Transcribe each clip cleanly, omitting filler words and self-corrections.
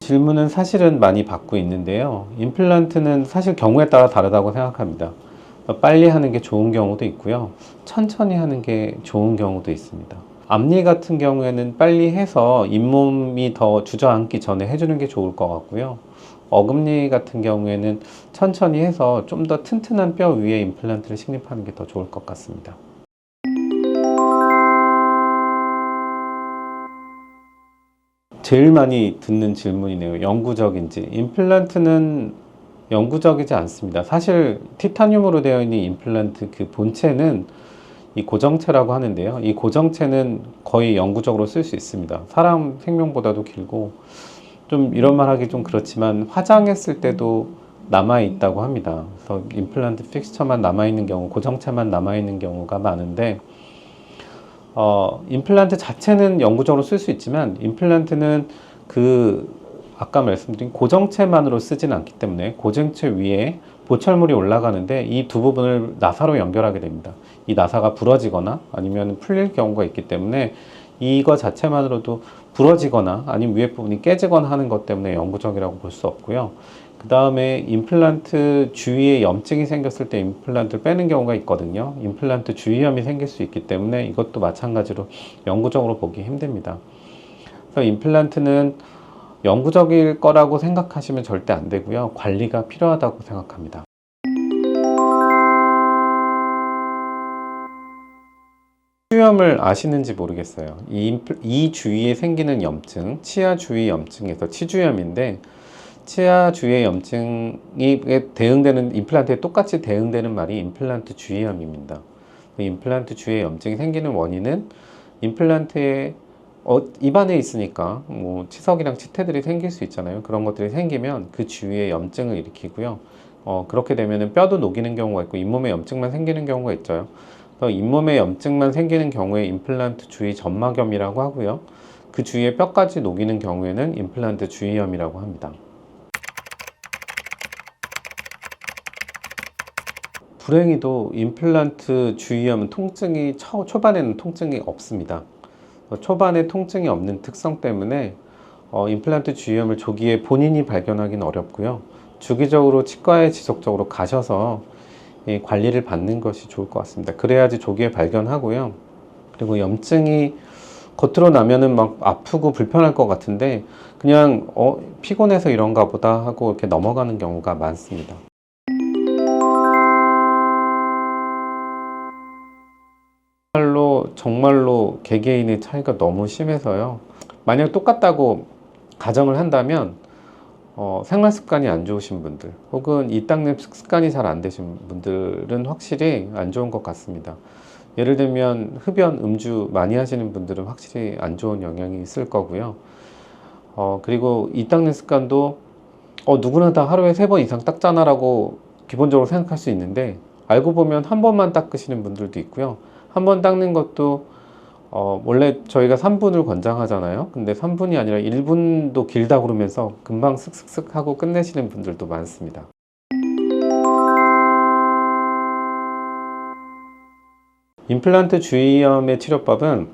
질문은 사실은 많이 받고 있는데요. 임플란트는 사실 경우에 따라 다르다고 생각합니다. 빨리 하는 게 좋은 경우도 있고요. 천천히 하는 게 좋은 경우도 있습니다. 앞니 같은 경우에는 빨리 해서 잇몸이 더 주저앉기 전에 해주는 게 좋을 것 같고요. 어금니 같은 경우에는 천천히 해서 좀 더 튼튼한 뼈 위에 임플란트를 식립하는 게 더 좋을 것 같습니다. 제일 많이 듣는 질문이네요. 영구적인지. 임플란트는 영구적이지 않습니다. 사실 티타늄으로 되어 있는 임플란트 그 본체는 이 고정체라고 하는데요. 이 고정체는 거의 영구적으로 쓸 수 있습니다. 사람 생명보다도 길고, 좀 이런 말 하기 좀 그렇지만 화장했을 때도 남아있다고 합니다. 그래서 임플란트 픽스처만 남아있는 경우, 고정체만 남아있는 경우가 많은데, 임플란트 자체는 영구적으로 쓸 수 있지만, 임플란트는 아까 말씀드린 고정체만으로 쓰진 않기 때문에 고정체 위에 보철물이 올라가는데 이 두 부분을 나사로 연결하게 됩니다. 이 나사가 부러지거나 아니면 풀릴 경우가 있기 때문에 이거 자체만으로도 부러지거나 아니면 위에 부분이 깨지거나 하는 것 때문에 영구적이라고 볼 수 없고요. 그 다음에 임플란트 주위에 염증이 생겼을 때 임플란트를 빼는 경우가 있거든요. 임플란트 주위염이 생길 수 있기 때문에 이것도 마찬가지로 영구적으로 보기 힘듭니다. 그래서 임플란트는 영구적일 거라고 생각하시면 절대 안 되고요. 관리가 필요하다고 생각합니다. 치주염을 아시는지 모르겠어요. 이 주위에 생기는 염증, 치아 주위 염증에서 치주염인데, 치아 주위의 염증이 대응되는, 임플란트에 똑같이 대응되는 말이 임플란트 주위염입니다. 임플란트 주위에 염증이 생기는 원인은 임플란트에 입안에 있으니까 뭐 치석이랑 치태들이 생길 수 있잖아요. 그런 것들이 생기면 그 주위에 염증을 일으키고요. 그렇게 되면 뼈도 녹이는 경우가 있고 잇몸에 염증만 생기는 경우가 있죠. 잇몸에 염증만 생기는 경우에 임플란트 주위 점막염이라고 하고요. 그 주위에 뼈까지 녹이는 경우에는 임플란트 주위염이라고 합니다. 불행히도 임플란트 주위염은 통증이 초반에는 통증이 없습니다. 초반에 통증이 없는 특성 때문에 임플란트 주위염을 조기에 본인이 발견하기는 어렵고요. 주기적으로 치과에 지속적으로 가셔서 관리를 받는 것이 좋을 것 같습니다. 그래야지 조기에 발견하고요. 그리고 염증이 겉으로 나면은 막 아프고 불편할 것 같은데 그냥 피곤해서 이런가 보다 하고 이렇게 넘어가는 경우가 많습니다. 정말로 개개인의 차이가 너무 심해서요. 만약 똑같다고 가정을 한다면 생활 습관이 안 좋으신 분들 혹은 이 닦는 습관이 잘 안 되신 분들은 확실히 안 좋은 것 같습니다. 예를 들면 흡연, 음주 많이 하시는 분들은 확실히 안 좋은 영향이 있을 거고요. 그리고 이 닦는 습관도 누구나 다 하루에 3번 이상 닦잖아 라고 기본적으로 생각할 수 있는데 알고 보면 한 번만 닦으시는 분들도 있고요. 한 번 닦는 것도 원래 저희가 3분을 권장하잖아요. 근데 3분이 아니라 1분도 길다 그러면서 금방 슥슥슥 하고 끝내시는 분들도 많습니다. 임플란트 주위염의 치료법은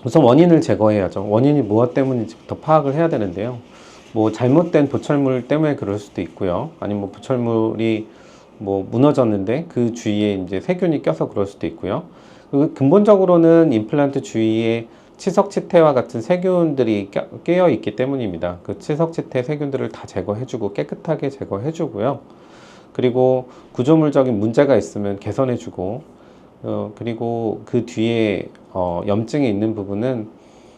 우선 원인을 제거해야죠. 원인이 무엇 때문인지부터 파악을 해야 되는데요. 뭐 잘못된 보철물 때문에 그럴 수도 있고요. 아니면 뭐 보철물이 무너졌는데 그 주위에 이제 세균이 껴서 그럴 수도 있고요. 근본적으로는 임플란트 주위에 치석, 치태와 같은 세균들이 끼어 있기 때문입니다. 그 치석, 치태 세균들을 다 제거해주고 깨끗하게 제거해주고요. 그리고 구조물적인 문제가 있으면 개선해주고, 그리고 그 뒤에 염증이 있는 부분은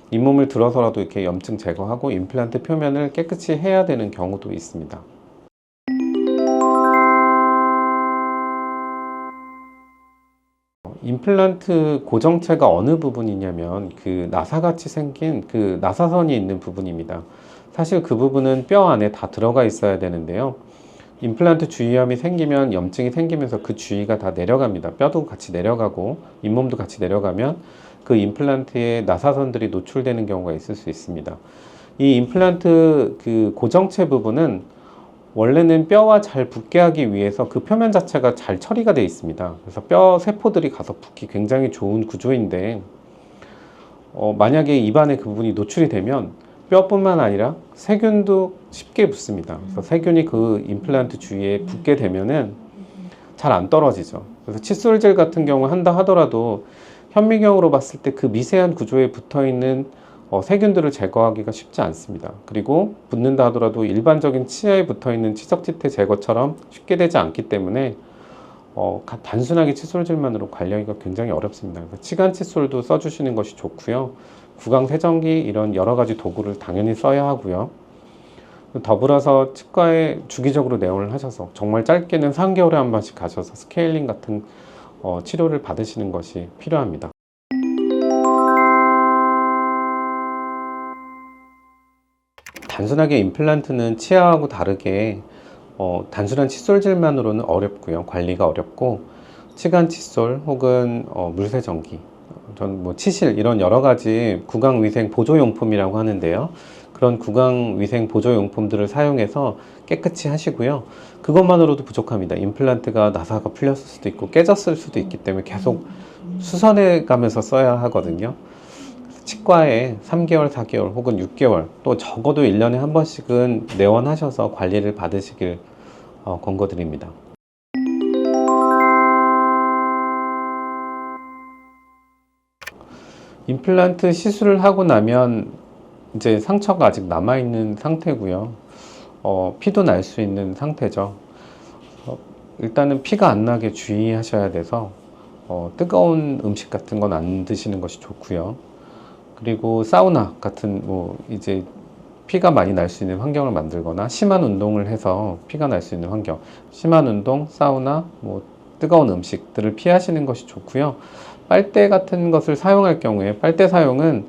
잇몸을 들어서라도 이렇게 염증 제거하고 임플란트 표면을 깨끗이 해야 되는 경우도 있습니다. 임플란트 고정체가 어느 부분이냐면 그 나사같이 생긴 그 나사선이 있는 부분입니다. 사실 그 부분은 뼈 안에 다 들어가 있어야 되는데요. 임플란트 주위염이 생기면 염증이 생기면서 그 주위가 다 내려갑니다. 뼈도 같이 내려가고 잇몸도 같이 내려가면 그 임플란트에 나사선들이 노출되는 경우가 있을 수 있습니다. 이 임플란트 그 고정체 부분은 원래는 뼈와 잘 붙게 하기 위해서 그 표면 자체가 잘 처리가 되어 있습니다. 그래서 뼈 세포들이 가서 붙기 굉장히 좋은 구조인데 만약에 입안에 그 부분이 노출이 되면 뼈뿐만 아니라 세균도 쉽게 붙습니다. 그래서 세균이 그 임플란트 주위에 붙게 되면은 잘 안 떨어지죠. 그래서 칫솔질 같은 경우 한다 하더라도 현미경으로 봤을 때 그 미세한 구조에 붙어 있는 세균들을 제거하기가 쉽지 않습니다. 그리고 붙는다 하더라도 일반적인 치아에 붙어 있는 치석지태 제거처럼 쉽게 되지 않기 때문에 단순하게 칫솔질만으로 관리하기가 굉장히 어렵습니다. 그래서 치간 칫솔도 써주시는 것이 좋고요. 구강 세정기 이런 여러 가지 도구를 당연히 써야 하고요. 더불어서 치과에 주기적으로 내원을 하셔서 정말 짧게는 3개월에 한 번씩 가셔서 스케일링 같은 치료를 받으시는 것이 필요합니다. 단순하게 임플란트는 치아하고 다르게 단순한 칫솔질만으로는 어렵고요. 관리가 어렵고 치간 칫솔 혹은 물세정기, 전 뭐 치실 이런 여러 가지 구강위생 보조용품이라고 하는데요. 그런 구강위생 보조용품들을 사용해서 깨끗이 하시고요. 그것만으로도 부족합니다. 임플란트가 나사가 풀렸을 수도 있고 깨졌을 수도 있기 때문에 계속 수선해 가면서 써야 하거든요. 치과에 3개월, 4개월 혹은 6개월 또 적어도 1년에 한 번씩은 내원하셔서 관리를 받으시길 권고드립니다. 임플란트 시술을 하고 나면 이제 상처가 아직 남아있는 상태고요. 피도 날 수 있는 상태죠. 일단은 피가 안 나게 주의하셔야 돼서 뜨거운 음식 같은 건 안 드시는 것이 좋고요. 그리고 사우나 같은 이제 피가 많이 날 수 있는 환경을 만들거나 심한 운동을 해서 피가 날 수 있는 환경, 심한 운동, 사우나, 뜨거운 음식들을 피하시는 것이 좋고요. 빨대 같은 것을 사용할 경우에 빨대 사용은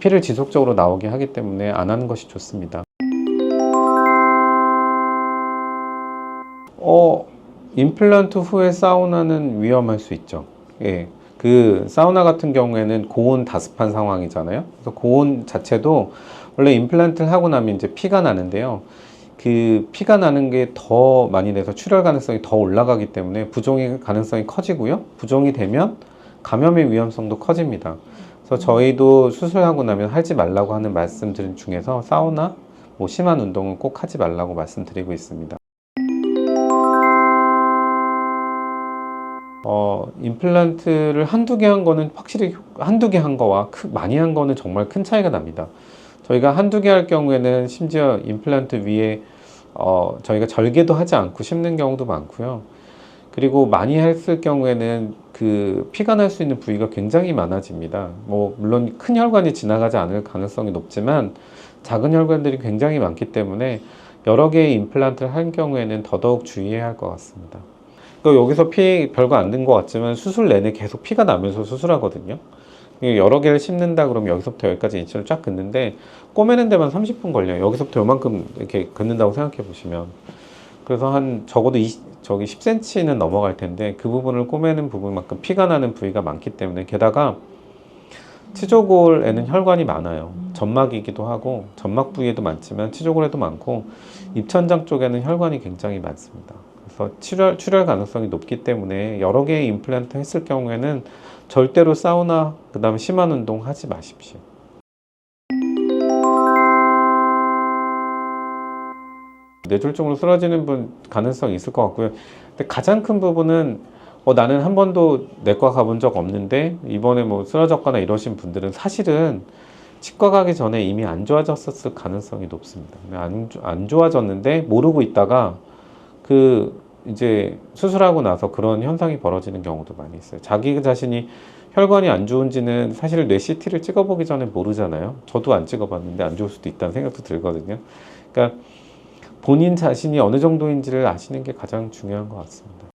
피를 지속적으로 나오게 하기 때문에 안 하는 것이 좋습니다. 임플란트 후에 사우나는 위험할 수 있죠. 예. 그 사우나 같은 경우에는 고온 다습한 상황이잖아요. 그래서 고온 자체도 원래 임플란트를 하고 나면 이제 피가 나는데요. 그 피가 나는 게 더 많이 돼서 출혈 가능성이 더 올라가기 때문에 부종의 가능성이 커지고요. 부종이 되면 감염의 위험성도 커집니다. 그래서 저희도 수술하고 나면 하지 말라고 하는 말씀들 중에서 사우나, 심한 운동은 꼭 하지 말라고 말씀드리고 있습니다. 임플란트를 한두 개 한 거는 확실히 한두 개 한 거와 많이 한 거는 정말 큰 차이가 납니다. 저희가 한두 개 할 경우에는 심지어 임플란트 위에 저희가 절개도 하지 않고 심는 경우도 많고요. 그리고 많이 했을 경우에는 그 피가 날 수 있는 부위가 굉장히 많아집니다. 물론 큰 혈관이 지나가지 않을 가능성이 높지만 작은 혈관들이 굉장히 많기 때문에 여러 개의 임플란트를 할 경우에는 더더욱 주의해야 할 것 같습니다. 여기서 피 별거 안 든 것 같지만 수술 내내 계속 피가 나면서 수술하거든요. 여러 개를 심는다 그러면 여기서부터 여기까지 인치를 쫙 긋는데 꼬매는 데만 30분 걸려요. 여기서부터 요만큼 이렇게 긋는다고 생각해 보시면. 그래서 적어도 10cm는 넘어갈 텐데 그 부분을 꼬매는 부분만큼 피가 나는 부위가 많기 때문에, 게다가 치조골에는 혈관이 많아요. 점막이기도 하고 점막 부위에도 많지만 치조골에도 많고 입천장 쪽에는 혈관이 굉장히 많습니다. 그래서 출혈 가능성이 높기 때문에 여러 개의 임플란트 했을 경우에는 절대로 사우나, 그 다음에 심한 운동 하지 마십시오. 뇌졸중으로 쓰러지는 분 가능성이 있을 것 같고요. 근데 가장 큰 부분은 나는 한 번도 내과 가본 적 없는데 이번에 쓰러졌거나 이러신 분들은 사실은 치과 가기 전에 이미 안 좋아졌을 가능성이 높습니다. 안 좋아졌는데 모르고 있다가 이제 수술하고 나서 그런 현상이 벌어지는 경우도 많이 있어요. 자기 자신이 혈관이 안 좋은지는 사실 뇌 CT를 찍어보기 전에 모르잖아요. 저도 안 찍어봤는데 안 좋을 수도 있다는 생각도 들거든요. 그러니까 본인 자신이 어느 정도인지를 아시는 게 가장 중요한 것 같습니다.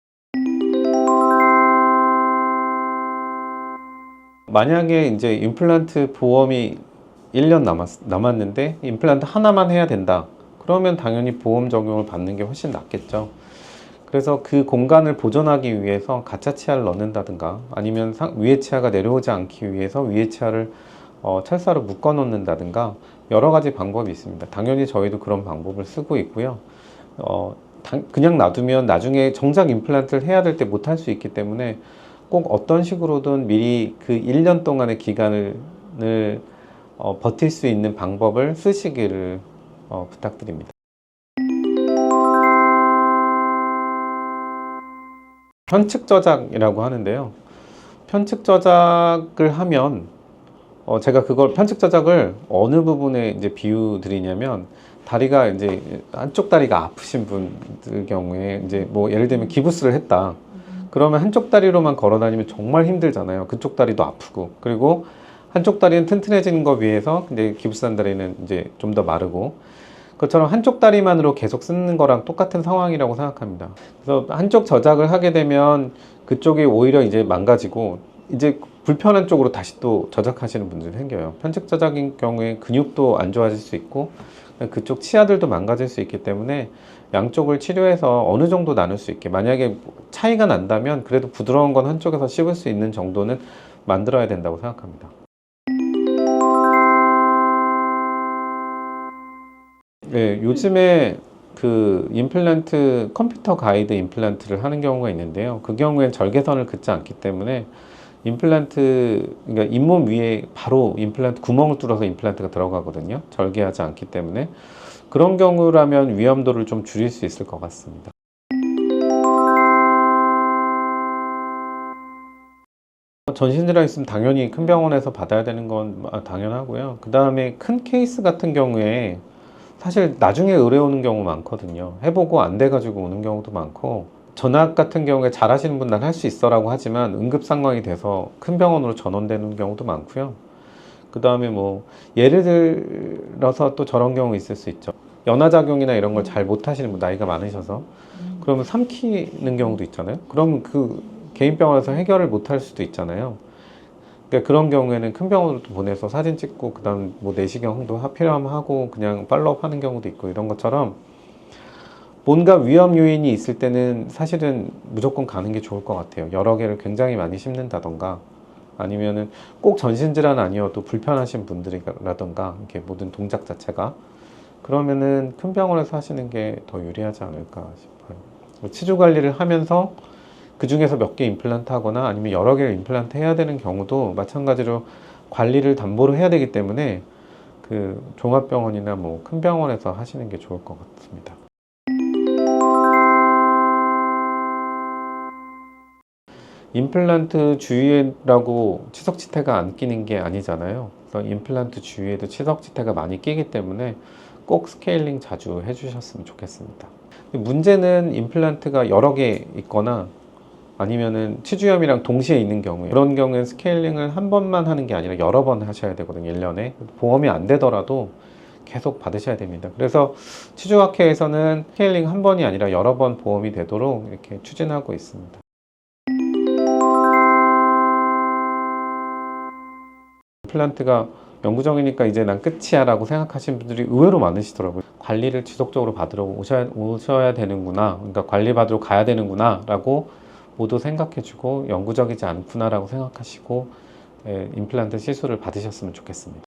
만약에 이제 임플란트 보험이 1년 남았는데 임플란트 하나만 해야 된다. 그러면 당연히 보험 적용을 받는 게 훨씬 낫겠죠. 그래서 그 공간을 보존하기 위해서 가짜 치아를 넣는다든가 아니면 위에 치아가 내려오지 않기 위해서 위에 치아를 철사로 묶어 놓는다든가 여러 가지 방법이 있습니다. 당연히 저희도 그런 방법을 쓰고 있고요. 그냥 놔두면 나중에 정작 임플란트를 해야 될 때 못할 수 있기 때문에 꼭 어떤 식으로든 미리 그 1년 동안의 기간을 버틸 수 있는 방법을 쓰시기를 부탁드립니다. 편측 저작이라고 하는데요. 편측 저작을 하면 제가 그걸 편측 저작을 어느 부분에 이제 비유 드리냐면, 다리가 이제 한쪽 다리가 아프신 분들 경우에 이제 뭐 예를 들면 기부스를 했다. 그러면 한쪽 다리로만 걸어 다니면 정말 힘들잖아요. 그쪽 다리도 아프고, 그리고 한쪽 다리는 튼튼해지는 거 비해서 이제 기부스한 다리는 이제 좀 더 마르고, 그것처럼 한쪽 다리만으로 계속 쓰는 거랑 똑같은 상황이라고 생각합니다. 그래서 한쪽 저작을 하게 되면 그쪽이 오히려 이제 망가지고 이제 불편한 쪽으로 다시 또 저작하시는 분들이 생겨요. 편측 저작인 경우에 근육도 안 좋아질 수 있고 그쪽 치아들도 망가질 수 있기 때문에 양쪽을 치료해서 어느 정도 나눌 수 있게, 만약에 차이가 난다면 그래도 부드러운 건 한쪽에서 씹을 수 있는 정도는 만들어야 된다고 생각합니다. 네, 요즘에 그 임플란트, 컴퓨터 가이드 임플란트를 하는 경우가 있는데요. 그 경우엔 절개선을 긋지 않기 때문에 임플란트, 그러니까 잇몸 위에 바로 임플란트 구멍을 뚫어서 임플란트가 들어가거든요. 절개하지 않기 때문에. 그런 경우라면 위험도를 좀 줄일 수 있을 것 같습니다. 전신질환 있으면 당연히 큰 병원에서 받아야 되는 건 당연하고요. 그 다음에 큰 케이스 같은 경우에 사실 나중에 의뢰 오는 경우 많거든요. 해보고 안 돼가지고 오는 경우도 많고, 전압 같은 경우에 잘하시는 분은 할 수 있어라고 하지만 응급 상황이 돼서 큰 병원으로 전원되는 경우도 많고요. 그 다음에 뭐 예를 들어서 또 저런 경우 있을 수 있죠. 연화작용이나 이런 걸 잘 못하시는 분, 나이가 많으셔서 그러면 삼키는 경우도 있잖아요. 그러면 그 개인 병원에서 해결을 못할 수도 있잖아요. 그러니까 그런 경우에는 큰 병원으로 또 보내서 사진 찍고 그다음 뭐 내시경도 필요하면 하고 그냥 팔로업 하는 경우도 있고, 이런 것처럼 뭔가 위험 요인이 있을 때는 사실은 무조건 가는 게 좋을 것 같아요. 여러 개를 굉장히 많이 심는다던가, 아니면은 꼭 전신질환 아니어도 불편하신 분들이라던가 이렇게 모든 동작 자체가, 그러면은 큰 병원에서 하시는 게 더 유리하지 않을까 싶어요. 치주 관리를 하면서 그 중에서 몇 개 임플란트 하거나 아니면 여러 개를 임플란트 해야 되는 경우도 마찬가지로 관리를 담보로 해야 되기 때문에 그 종합병원이나 뭐 큰 병원에서 하시는 게 좋을 것 같습니다. 임플란트 주위라고 치석지태가 안 끼는 게 아니잖아요. 그래서 임플란트 주위에도 치석지태가 많이 끼기 때문에 꼭 스케일링 자주 해주셨으면 좋겠습니다. 문제는 임플란트가 여러 개 있거나 아니면은 치주염이랑 동시에 있는 경우에, 그런 경우엔 스케일링을 한 번만 하는 게 아니라 여러 번 하셔야 되거든요. 1년에. 보험이 안 되더라도 계속 받으셔야 됩니다. 그래서 치주학회에서는 스케일링 한 번이 아니라 여러 번 보험이 되도록 이렇게 추진하고 있습니다. 임플란트가 영구적이니까 이제 난 끝이야 라고 생각하시는 분들이 의외로 많으시더라고요. 관리를 지속적으로 받으러 오셔야 되는구나, 그러니까 관리 받으러 가야 되는구나 라고 모두 생각해주고 영구적이지 않구나 라고 생각하시고 임플란트 시술을 받으셨으면 좋겠습니다.